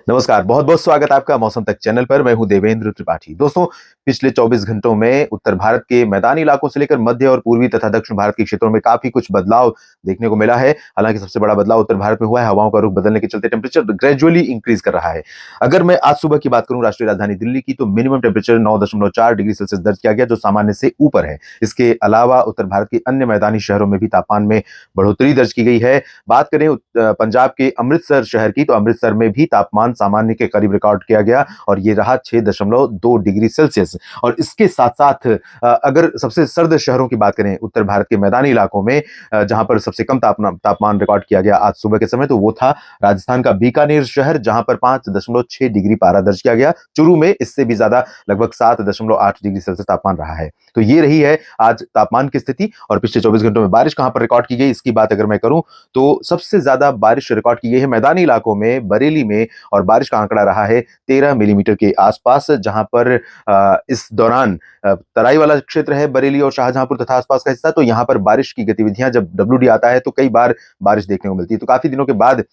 नमस्कार, बहुत बहुत स्वागत है आपका मौसम तक चैनल पर। मैं हूं देवेंद्र त्रिपाठी। दोस्तों, पिछले 24 घंटों में उत्तर भारत के मैदानी इलाकों से लेकर मध्य और पूर्वी तथा दक्षिण भारत के क्षेत्रों में काफी कुछ बदलाव देखने को मिला है। हालांकि सबसे बड़ा बदलाव उत्तर भारत में हुआ है। हवाओं का रुख बदलने के चलते टेम्परेचर ग्रेजुअली इंक्रीज कर रहा है। अगर मैं आज सुबह की बात करूं राष्ट्रीय राजधानी दिल्ली की, तो मिनिमम टेम्परेचर 9.4 डिग्री सेल्सियस दर्ज किया गया, जो सामान्य से ऊपर है। इसके अलावा उत्तर भारत के अन्य मैदानी शहरों में भी तापमान में बढ़ोतरी दर्ज की गई है। बात करें पंजाब के अमृतसर शहर की, तो अमृतसर में भी तापमान सामान्य के करीब रिकॉर्ड किया गया और ये रहा 6.2 डिग्री सेल्सियस। और इसके साथ साथ अगर सबसे सर्द शहरों की बात करें उत्तर भारत के मैदानी इलाकों में, जहां पर सबसे कम तापमान रिकॉर्ड किया गया आज सुबह के समय, तो वो था राजस्थान का बीकानेर शहर, जहां पर 5.6 डिग्री पारा दर्ज किया गया। चुरू में इससे भी ज्यादा लगभग 7.8 डिग्री सेल्सियस तापमान रहा है। तो ये रही है आज तापमान की स्थिति। और पिछले 24 घंटों में बारिश कहां पर रिकॉर्ड की गई, इसकी बात अगर मैं करूं, तो सबसे ज्यादा बारिश रिकॉर्ड की गई है मैदानी इलाकों में, बरेली में। और बारिश का आंकड़ा रहा है 13 मिलीमीटर के आसपास, जहां पर इस दौरान तराई वाला क्षेत्र है बरेली और शाहजहांपुर तथा आसपास का हिस्सा, तो यहां पर बारिश की गतिविधियां, जब डब्ल्यूडी आता है तो कई बार बारिश देखने को मिलती है। तो काफी दिनों के बाद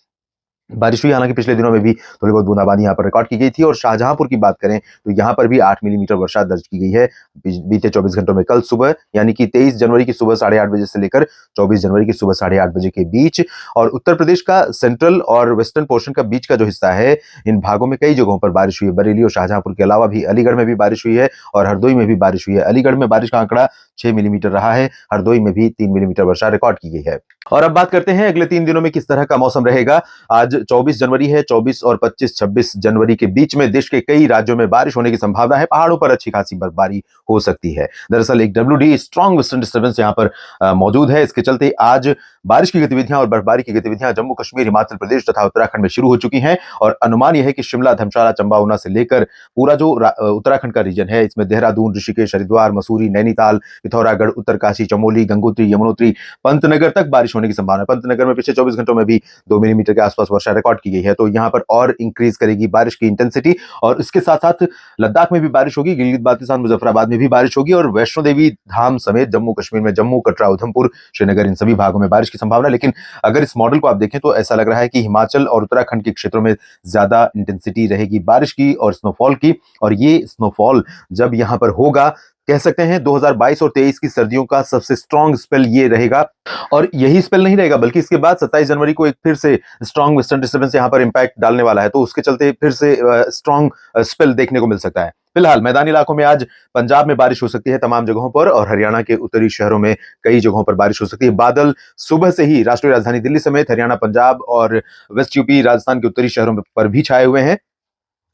बारिश हुई। हालांकि पिछले दिनों में भी थोड़ी बहुत बूंदाबांदी यहाँ पर रिकॉर्ड की गई थी। और शाहजहांपुर की बात करें तो यहाँ पर भी 8 मिलीमीटर वर्षा दर्ज की गई है बीते 24 घंटों में। कल सुबह यानी कि 23 जनवरी की सुबह 8:30 बजे से लेकर 24 जनवरी की सुबह 8:30 बजे के बीच। और उत्तर प्रदेश का सेंट्रल और वेस्टर्न पोर्शन का बीच का जो हिस्सा है, इन भागों में कई जगहों पर बारिश हुई है। बरेली और शाहजहांपुर के अलावा भी अलीगढ़ में भी बारिश हुई है और हरदोई में भी बारिश हुई है। अलीगढ़ में बारिश का आंकड़ा 6 मिलीमीटर रहा है, हरदोई में भी 3 मिलीमीटर वर्षा रिकॉर्ड की गई है। और अब बात करते हैं अगले 3 दिनों में किस तरह का मौसम रहेगा। आज 24 जनवरी है। 24 और 25-26 जनवरी के बीच में देश के कई राज्यों में बारिश होने की संभावना है। पहाड़ों पर अच्छी खासी बर्फबारी हो सकती है। दरअसल एक डब्ल्यूडी स्ट्रॉन्ग वेस्टर्न डिस्टर्बेंस यहां पर मौजूद है। इसके चलते आज बारिश की गतिविधियां और बर्फबारी की गतिविधियां जम्मू कश्मीर, हिमाचल प्रदेश तथा उत्तराखंड में शुरू हो चुकी हैं। और अनुमान यह है कि शिमला, धर्मशाला, चंबा, ऊना से लेकर पूरा जो उत्तराखंड का रीजन है, इसमें देहरादून, ऋषिकेश, हरिद्वार, मसूरी, नैनीताल, पिथौरागढ़, उत्तरकाशी, चमोली, गंगोत्री, यमुनोत्री, पंतनगर तक बारिश होने की संभावना है। पंतनगर में पिछले 24 घंटों में भी 2 मिलीमीटर के आसपास वर्षा रिकॉर्ड की गई है। तो यहां पर और इंक्रीज करेगी बारिश की इंटेंसिटी। और इसके साथ साथ लद्दाख में भी बारिश होगी, गिलगित बाल्टिस्तान, मुजफ्फराबाद में भी बारिश होगी। और वैष्णो देवी धाम समेत जम्मू कश्मीर में जम्मू, कटरा, उधमपुर, श्रीनगर, इन सभी भागों में बारिश की संभावना। लेकिन अगर इस मॉडल को आप देखें तो ऐसा लग रहा है कि हिमाचल और उत्तराखंड के क्षेत्रों में ज्यादा इंटेंसिटी रहेगी बारिश की और स्नोफॉल की। और ये स्नोफॉल जब यहां पर होगा, कह सकते हैं 2022 और 23 की सर्दियों का सबसे स्ट्रॉन्ग स्पेल ये रहेगा। और यही स्पेल नहीं रहेगा, बल्कि इसके बाद 27 जनवरी को एक फिर से स्ट्रॉन्ग वेस्टर्न डिस्टर्बेंस यहां पर इंपैक्ट डालने वाला है। तो उसके चलते फिर से स्ट्रॉन्ग स्पेल देखने को मिल सकता है। फिलहाल मैदानी इलाकों में आज पंजाब में बारिश हो सकती है तमाम जगहों पर, और हरियाणा के उत्तरी शहरों में कई जगहों पर बारिश हो सकती है। बादल सुबह से ही राष्ट्रीय राजधानी दिल्ली समेत हरियाणा, पंजाब और वेस्ट यूपी, राजस्थान के उत्तरी शहरों पर भी छाए हुए हैं।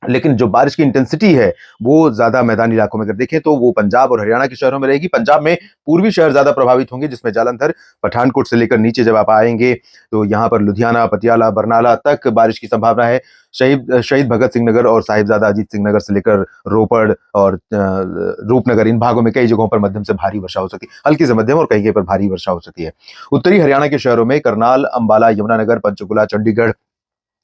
लेकिन जो बारिश की इंटेंसिटी है वो ज्यादा मैदानी इलाकों में अगर देखें तो वो पंजाब और हरियाणा के शहरों में रहेगी। पंजाब में पूर्वी शहर ज्यादा प्रभावित होंगे, जिसमें जालंधर, पठानकोट से लेकर नीचे जब आप आएंगे तो यहाँ पर लुधियाना, पटियाला, बरनाला तक बारिश की संभावना है। शहीद शहीद भगत सिंह नगर और साहिबजादा अजीत सिंह नगर से लेकर रोपड़ और रूपनगर, इन भागों में कई जगहों पर मध्यम से भारी वर्षा हो सकती है। हल्की से मध्यम और कहीं कहीं पर भारी वर्षा हो सकती है। उत्तरी हरियाणा के शहरों में करनाल, अंबाला, यमुनानगर, पंचकुला, चंडीगढ़,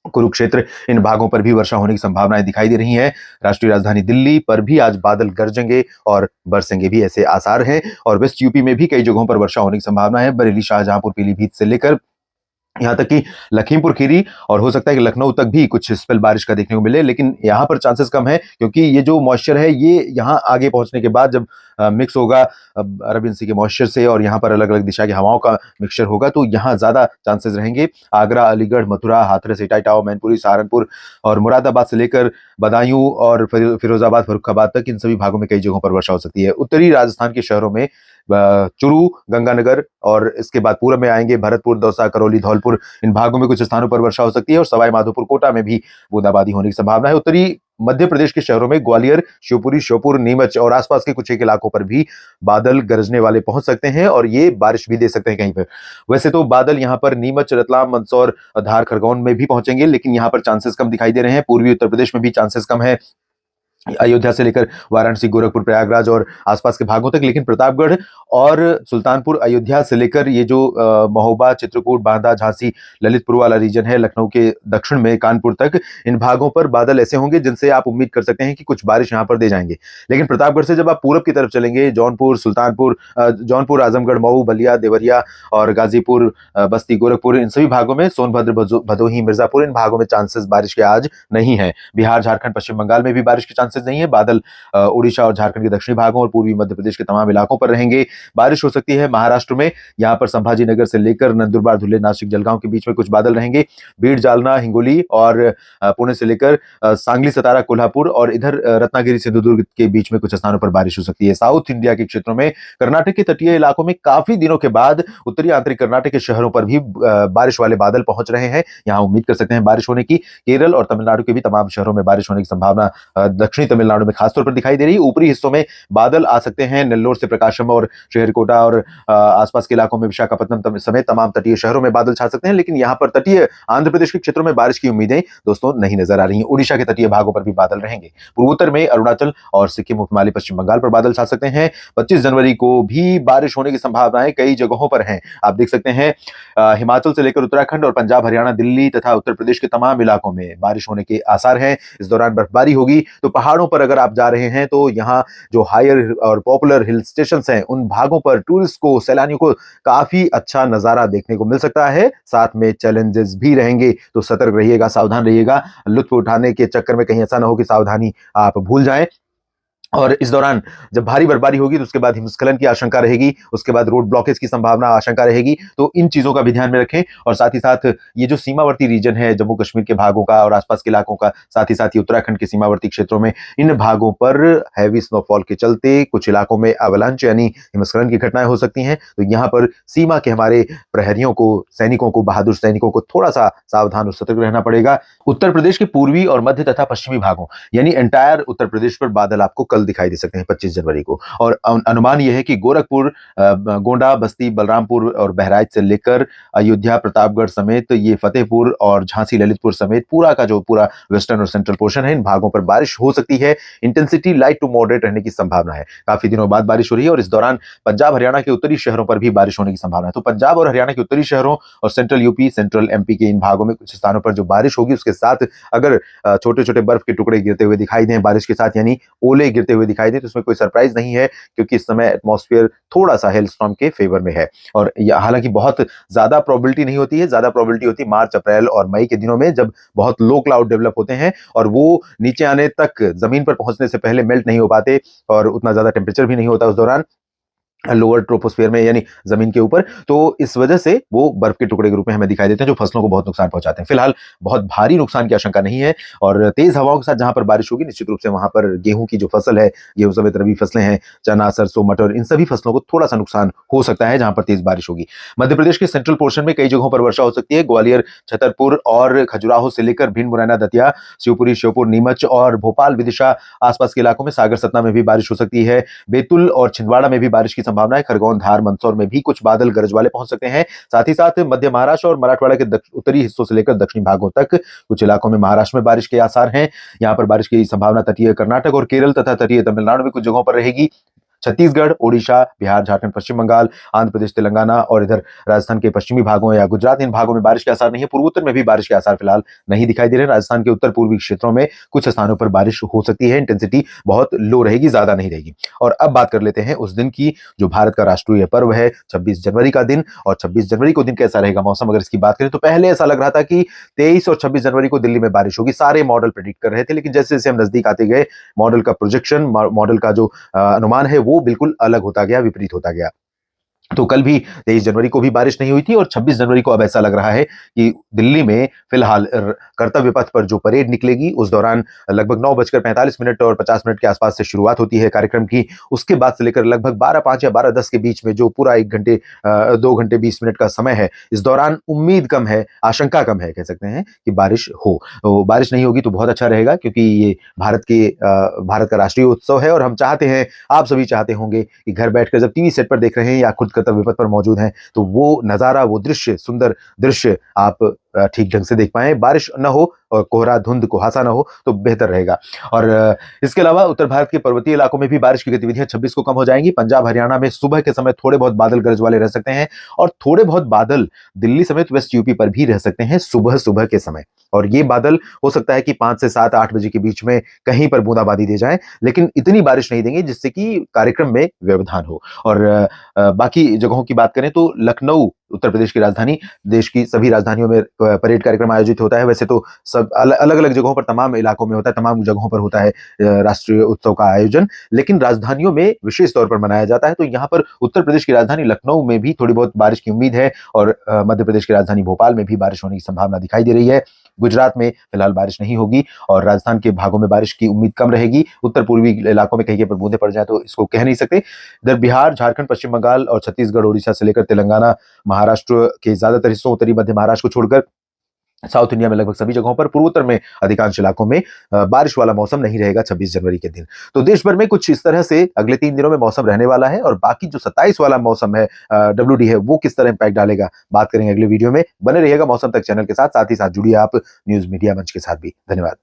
कुरुक्षेत्र, इन भागों पर भी वर्षा होने की संभावनाएं दिखाई दे रही हैं। राष्ट्रीय राजधानी दिल्ली पर भी आज बादल गरजेंगे और बरसेंगे भी, ऐसे आसार हैं। और वेस्ट यूपी में भी कई जगहों पर वर्षा होने की संभावना है। बरेली, शाहजहांपुर, पीलीभीत से लेकर यहाँ तक कि लखीमपुर खीरी और हो सकता है कि लखनऊ तक भी कुछ स्पेल बारिश का देखने को मिले। लेकिन यहाँ पर चांसेस कम है, क्योंकि ये जो मॉइस्चर है ये यहाँ आगे पहुंचने के बाद जब मिक्स होगा अरबियन सी के मॉइस्चर से, और यहाँ पर अलग अलग दिशा की हवाओं का मिक्सचर होगा, तो यहाँ ज्यादा चांसेस रहेंगे। आगरा, अलीगढ़, मथुरा, हाथरस, इटाईटाव, मैनपुरी, सहारनपुर और मुरादाबाद से लेकर बदायूं और फिरोजाबाद, फर्रुखाबाद तक, इन सभी भागों में कई जगहों पर वर्षा हो सकती है। उत्तरी राजस्थान के शहरों में चुरू, गंगानगर और इसके बाद पूरब में आएंगे भरतपुर, दौसा, करौली, धौलपुर, इन भागों में कुछ स्थानों पर वर्षा हो सकती है। और सवाई माधोपुर, कोटा में भी बूंदाबांदी होने की संभावना है। उत्तरी मध्य प्रदेश के शहरों में ग्वालियर, शिवपुरी, श्योपुर, नीमच और आसपास के कुछ एक इलाकों पर भी बादल गरजने वाले पहुंच सकते हैं और ये बारिश भी दे सकते हैं कहीं पर। वैसे तो बादल यहाँ पर नीमच, रतलाम, मंदसौर, धार, खरगोन में भी पहुंचेंगे, लेकिन यहाँ पर चांसेस कम दिखाई दे रहे हैं। पूर्वी उत्तर प्रदेश में भी चांसेस कम है। अयोध्या से लेकर वाराणसी, गोरखपुर, प्रयागराज और आसपास के भागों तक। लेकिन प्रतापगढ़ और सुल्तानपुर, अयोध्या से लेकर ये जो महोबा, चित्रकूट, बांदा, झांसी, ललितपुर वाला रीजन है, लखनऊ के दक्षिण में कानपुर तक, इन भागों पर बादल ऐसे होंगे जिनसे आप उम्मीद कर सकते हैं कि कुछ बारिश यहां पर दे जाएंगे। लेकिन प्रतापगढ़ से जब आप पूरब की तरफ चलेंगे, जौनपुर, सुल्तानपुर, जौनपुर, आजमगढ़, मऊ, बलिया, देवरिया और गाजीपुर, बस्ती, गोरखपुर, इन सभी भागों में, सोनभद्र, भदोही, मिर्जापुर, इन भागों में चांसेस बारिश के आज नहीं है। बिहार, झारखंड, पश्चिम बंगाल में भी बारिश के चांसेस नहीं है। बादल उड़ीसा और झारखंड के दक्षिणी भागों और पूर्वी मध्य प्रदेश के तमाम इलाकों पर रहेंगे। बारिश हो सकती है महाराष्ट्र में, यहाँ पर संभाजी नगर से लेकर नंदुरबार, धुले, नासिक, जलगांव के बीच में कुछ बादल रहेंगे। बीड, जालना, हिंगोली और पुणे से लेकर सांगली, सतारा, कोल्हापुर और इधर रत्नागिरी, सिंधुदुर्ग के बीच में कुछ स्थानों पर बारिश हो सकती है। साउथ इंडिया के क्षेत्रों में, कर्नाटक के तटीय इलाकों में काफी दिनों के बाद उत्तरी आंतरिक कर्नाटक के शहरों पर भी बारिश वाले बादल पहुंच रहे हैं। यहाँ उम्मीद कर सकते हैं बारिश होने की। केरल और तमिलनाडु के भी तमाम शहरों में बारिश होने की संभावना दक्षिणी तमिलनाडु में खासतौर पर दिखाई दे रही है। ऊपरी हिस्सों में बादल आ सकते हैं। नेल्लोर से प्रकाशम और शहरकोटा और आसपास के इलाकों में विशाखापट्टनम समेत तमाम तटीय शहरों में बादल छा सकते हैं। लेकिन यहाँ पर तटीय आंध्र प्रदेश के क्षेत्रों में बारिश की उम्मीदें दोस्तों नहीं नजर आ रही हैं। उड़ीसा के तटीय भागों पर भी बादल रहेंगे। पूर्वोत्तर में अरुणाचल और सिक्किम, उपहिमालय, पश्चिम बंगाल पर बादल छा सकते हैं। 25 जनवरी को भी बारिश होने की संभावनाएं कई जगहों पर हैं। आप देख सकते हैं हिमाचल से लेकर उत्तराखंड और पंजाब, हरियाणा, दिल्ली तथा उत्तर प्रदेश के तमाम इलाकों में बारिश होने के आसार हैं। इस दौरान बर्फबारी होगी। तो पहाड़ों पर अगर आप जा रहे हैं तो यहाँ जो हायर और पॉपुलर हिल स्टेशन हैं, उन भागों पर टूरिस्ट को, सैलानियों को काफी अच्छा नजारा देखने को मिल सकता है। साथ में चैलेंजेस भी रहेंगे, तो सतर्क रहिएगा, सावधान रहिएगा। लुत्फ उठाने के चक्कर में कहीं ऐसा ना हो कि सावधानी आप भूल जाएं। और इस दौरान जब भारी बर्फबारी होगी तो उसके बाद हिमस्खलन की आशंका रहेगी, उसके बाद रोड ब्लॉकेज की संभावना, आशंका रहेगी। तो इन चीजों का भी ध्यान में रखें। और साथ ही साथ ये जो सीमावर्ती रीजन है, जम्मू कश्मीर के भागों का और आसपास के इलाकों का, साथ ही साथ ही उत्तराखंड के सीमावर्ती क्षेत्रों में, इन भागों पर हैवी स्नोफॉल के चलते कुछ इलाकों में अवलांच यानी हिमस्खलन की घटनाएं हो सकती हैं। तो यहाँ पर सीमा के हमारे प्रहरियों को, सैनिकों को, बहादुर सैनिकों को थोड़ा सा सावधान और सतर्क रहना पड़ेगा। उत्तर प्रदेश के पूर्वी और मध्य तथा पश्चिमी भागों यानी एंटायर उत्तर प्रदेश पर बादल आपको कल दिखाई दे सकते हैं 25 जनवरी को। और अनुमान यह है कि गोरखपुर, गोंडा, बस्ती, बलरामपुर और बहराइच से लेकर अयोध्या, प्रतापगढ़ समेत ये फतेहपुर और झांसी, ललितपुर समेत पूरा का जो पूरा वेस्टर्न और सेंट्रल पोर्शन है, इन भागों पर बारिश हो सकती है। इंटेंसिटी लाइट टू मॉडरेट रहने की संभावना है। काफी दिनों बाद बारिश हो रही है और इस दौरान पंजाब, हरियाणा के उत्तरी शहरों पर भी बारिश होने की संभावना है। तो पंजाब और हरियाणा के उत्तरी शहरों और सेंट्रल यूपी, सेंट्रल एमपी के इन भागों में कुछ स्थानों पर जो बारिश होगी, उसके साथ अगर छोटे छोटे बर्फ के टुकड़े गिरते हुए दिखाई दें बारिश के साथ, यानी ओले गिरते हुए दिखाई दें, तो उसमें कोई सरप्राइज नहीं है, क्योंकि इस समय एटमॉस्फेयर थोड़ा सा हेलस्टॉर्म के फेवर में है। और हालांकि बहुत ज्यादा प्रोबेबिलिटी नहीं होती है, ज्यादा प्रोबेबिलिटी होती है मार्च, अप्रैल और मई के दिनों में, जब बहुत लो क्लाउड डेवलप होते हैं और वो नीचे आने तक, जमीन पर पहुंचने से पहले मेल्ट नहीं हो पाते और उतना ज्यादा टेम्परेचर भी नहीं होता उस दौरान लोअर ट्रोपोस्फेयर में यानी जमीन के ऊपर। तो इस वजह से वो बर्फ के टुकड़े के रूप में हमें दिखाई देते हैं, जो फसलों को बहुत नुकसान पहुंचाते हैं। फिलहाल बहुत भारी नुकसान की आशंका नहीं है। और तेज हवाओं के साथ जहां पर बारिश होगी, निश्चित रूप से वहां पर गेहूं की जो फसल है, गेहूं समेत रबी फसलें हैं, चना, सरसों, मटर, इन सभी फसलों को थोड़ा सा नुकसान हो सकता है जहां पर तेज बारिश होगी। मध्य प्रदेश के सेंट्रल पोर्शन में कई जगहों पर वर्षा हो सकती है। ग्वालियर, छतरपुर और खजुराहो से लेकर भिंड, मुरैना, दतिया, शिवपुरी, श्योपुर, नीमच और भोपाल, विदिशा, आसपास के इलाकों में, सागर, सतना में भी बारिश हो सकती है। बैतूल और छिंदवाड़ा में भी बारिश की संभावना है। खरगोन, मंदसौर में भी कुछ बादल गरज वाले पहुंच सकते हैं। साथ ही साथ मध्य महाराष्ट्र और मराठवाड़ा के उत्तरी हिस्सों से लेकर दक्षिणी भागों तक कुछ इलाकों में महाराष्ट्र में बारिश के आसार हैं। यहां पर बारिश की संभावना तटीय कर्नाटक और केरल तथा तटीय तमिलनाडु में कुछ जगहों पर रहेगी। छत्तीसगढ़, ओडिशा, बिहार, झारखंड, पश्चिम बंगाल, आंध्र प्रदेश, तेलंगाना और इधर राजस्थान के पश्चिमी भागों या गुजरात, इन भागों में बारिश के आसार नहीं है। पूर्वोत्तर में भी बारिश के आसार फिलहाल नहीं दिखाई दे रहे हैं। राजस्थान के उत्तर पूर्वी क्षेत्रों में कुछ स्थानों पर बारिश हो सकती है। इंटेंसिटी बहुत लो रहेगी, ज्यादा नहीं रहेगी। और अब बात कर लेते हैं उस दिन की जो भारत का राष्ट्रीय पर्व है, 26 जनवरी का दिन। और 26 जनवरी को दिन कैसा रहेगा मौसम, अगर इसकी बात करें तो पहले ऐसा लग रहा था कि 23 और 26 जनवरी को दिल्ली में बारिश होगी, सारे मॉडल प्रेडिक्ट कर रहे थे। लेकिन जैसे जैसे हम नजदीक आते गए, मॉडल का प्रोजेक्शन, मॉडल का जो अनुमान है, वो बिल्कुल अलग होता गया, विपरीत होता गया। तो कल भी 23 जनवरी को भी बारिश नहीं हुई थी और 26 जनवरी को अब ऐसा लग रहा है कि दिल्ली में फिलहाल कर्तव्य पथ पर जो परेड निकलेगी, उस दौरान लगभग 9:45 और 50 के आसपास से शुरुआत होती है कार्यक्रम की। उसके बाद से लेकर लगभग 12:05 या 12:10 के बीच में जो पूरा 1 घंटे 2 घंटे 20 मिनट का समय है, इस दौरान उम्मीद कम है, आशंका कम है, कह सकते हैं कि बारिश हो। तो बारिश नहीं होगी तो बहुत अच्छा रहेगा, क्योंकि ये भारत का राष्ट्रीय उत्सव है और हम चाहते हैं, आप सभी चाहते होंगे कि घर बैठकर जब टीवी सेट पर देख रहे हैं या खुद कर्तव्य पथ पर मौजूद हैं, तो वो नजारा, वो दृश्य, सुंदर दृश्य आप ठीक ढंग से देख पाएं, बारिश न हो और कोहरा धुंध कुहासा ना हो तो बेहतर रहेगा। और इसके अलावा उत्तर भारत के पर्वतीय इलाकों में भी बारिश की गतिविधियां 26 को कम हो जाएंगी। पंजाब हरियाणा में सुबह के समय थोड़े बहुत बादल गरज वाले रह सकते हैं और थोड़े बहुत बादल दिल्ली समेत वेस्ट यूपी पर भी रह सकते हैं सुबह सुबह के समय। और ये बादल हो सकता है कि 5 से 7 8 बजे के बीच में कहीं पर बूंदाबांदी दे जाएं, लेकिन इतनी बारिश नहीं देंगे जिससे कि कार्यक्रम में व्यवधान हो। और बाकी जगहों की बात करें तो लखनऊ उत्तर प्रदेश की राजधानी, देश की सभी राजधानियों में परेड कार्यक्रम आयोजित होता है। वैसे तो सब अलग अलग जगहों पर, तमाम इलाकों में होता है, तमाम जगहों पर होता है राष्ट्रीय उत्सव का आयोजन, लेकिन राजधानियों में विशेष तौर पर मनाया जाता है। तो यहाँ पर उत्तर प्रदेश की राजधानी लखनऊ में भी थोड़ी बहुत बारिश की उम्मीद है और मध्य प्रदेश की राजधानी भोपाल में भी बारिश होने की संभावना दिखाई दे रही है। गुजरात में फिलहाल बारिश नहीं होगी और राजस्थान के भागों में बारिश की उम्मीद कम रहेगी। उत्तर पूर्वी इलाकों में कहीं पर बूंदे पड़ जाए तो इसको कह नहीं सकते। इधर बिहार, झारखंड, पश्चिम बंगाल और छत्तीसगढ़, ओडिशा से लेकर तेलंगाना, महाराष्ट्र के ज्यादातर हिस्सों, उत्तरी मध्य महाराष्ट्र को छोड़कर साउथ इंडिया में लगभग सभी जगहों पर, पूर्वोत्तर में अधिकांश इलाकों में बारिश वाला मौसम नहीं रहेगा 26 जनवरी के दिन। तो देश भर में कुछ इस तरह से अगले 3 दिनों में मौसम रहने वाला है और बाकी जो 27 वाला मौसम है, WD है, वो किस तरह इंपैक्ट डालेगा बात करेंगे अगले वीडियो में। बने रहिएगा मौसम तक चैनल के साथ ही साथ जुड़िए आप न्यूज मीडिया मंच के साथ भी। धन्यवाद।